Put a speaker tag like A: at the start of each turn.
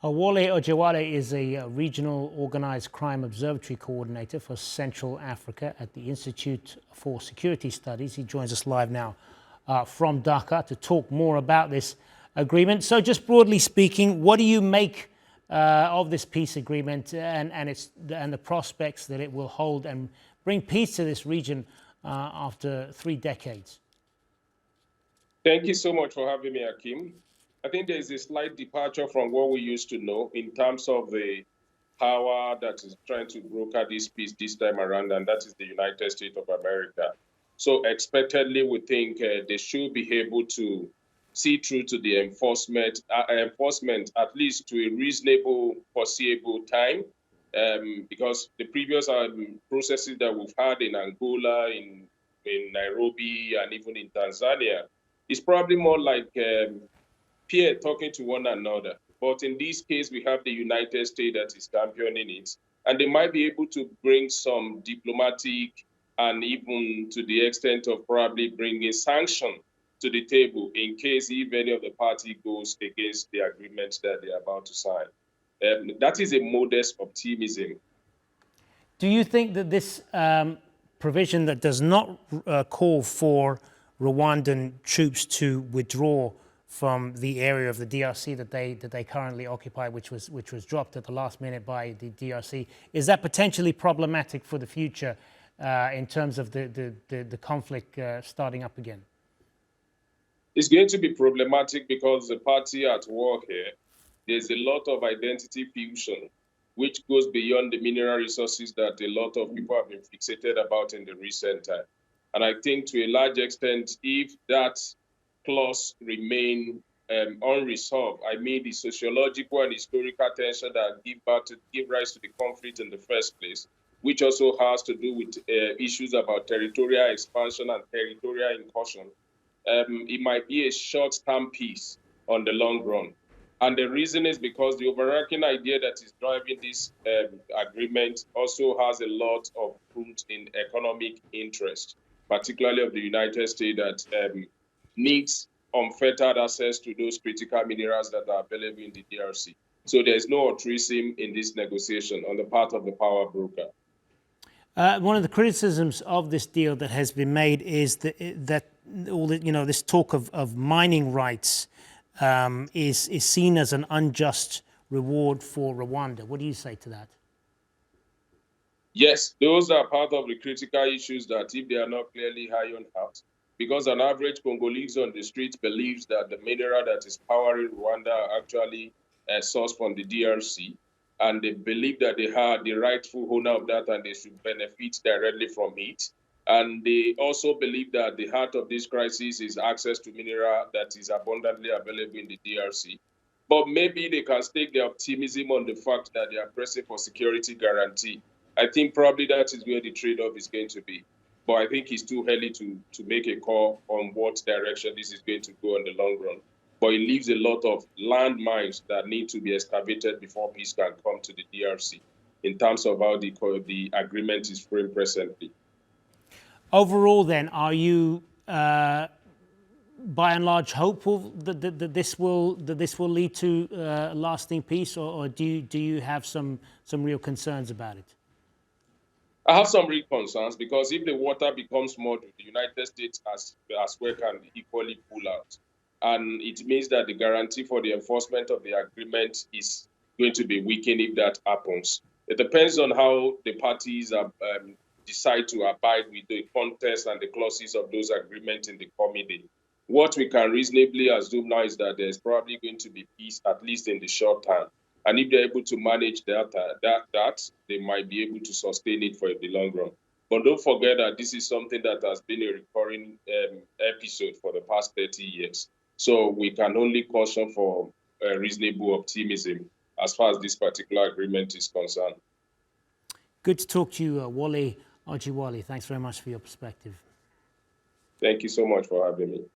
A: Wole Ojewale is a regional organized crime observatory coordinator for Central Africa at the Institute for Security Studies. He joins us live now from Dhaka to talk more about this agreement. So just broadly speaking, what do you make of this peace agreement and the prospects that it will hold and bring peace to this region after 3 decades?
B: Thank you so much for having me, Akim. I think there's a slight departure from what we used to know in terms of the power that is trying to broker this peace this time around, and that is the United States of America. So expectedly, we think they should be able to see through to the enforcement, at least to a reasonable, foreseeable time, because the previous processes that we've had in Angola, in Nairobi, and even in Tanzania, is probably more like peer talking to one another. But in this case, we have the United States that is championing it. And they might be able to bring some diplomatic and even to the extent of probably bringing sanction to the table in case if any of the party goes against the agreement that they're about to sign. That is a modest optimism.
A: Do you think that this provision that does not call for Rwandan troops to withdraw from the area of the DRC that they currently occupy, which was dropped at the last minute by the DRC, is that potentially problematic for the future in terms of the conflict starting up again?
B: It's going to be problematic because the party at war here, there's a lot of identity fusion, which goes beyond the mineral resources that a lot of people have been fixated about in the recent time. And I think to a large extent, if that clause remain unresolved, I mean the sociological and historical tension that give rise to the conflict in the first place, which also has to do with issues about territorial expansion and territorial incursion, it might be a short-term peace on the long run. And the reason is because the overarching idea that is driving this agreement also has a lot of root in economic interest, particularly of the United States, that needs unfettered access to those critical minerals that are available in the DRC. So there's no altruism in this negotiation on the part of the power broker.
A: One of the criticisms of this deal that has been made is that all the, this talk of mining rights is seen as an unjust reward for Rwanda. What do you say to that?
B: Yes, those are part of the critical issues that if they are not clearly ironed out, because an average Congolese on the street believes that the mineral that is powering Rwanda are actually sourced from the DRC, and they believe that they are the rightful owner of that and they should benefit directly from it. And they also believe that the heart of this crisis is access to mineral that is abundantly available in the DRC. But maybe they can stake their optimism on the fact that they are pressing for security guarantee. I think probably that is where the trade-off is going to be. But I think it's too early to make a call on what direction this is going to go in the long run. But it leaves a lot of landmines that need to be excavated before peace can come to the DRC in terms of how the agreement is framed presently.
A: Overall, then, are you, by and large, hopeful that this will lead to lasting peace, or do you have some real concerns about it?
B: I have some real concerns because if the water becomes more, the United States as well can equally pull out. And it means that the guarantee for the enforcement of the agreement is going to be weakened if that happens. It depends on how the parties decide to abide with the contents and the clauses of those agreements in the committee. What we can reasonably assume now is that there's probably going to be peace, at least in the short term. And if they're able to manage that, they might be able to sustain it for the long run. But don't forget that this is something that has been a recurring episode for the past 30 years. So we can only caution for reasonable optimism as far as this particular agreement is concerned.
A: Good to talk to you, Wole Ojewale. Thanks very much for your perspective.
B: Thank you so much for having me.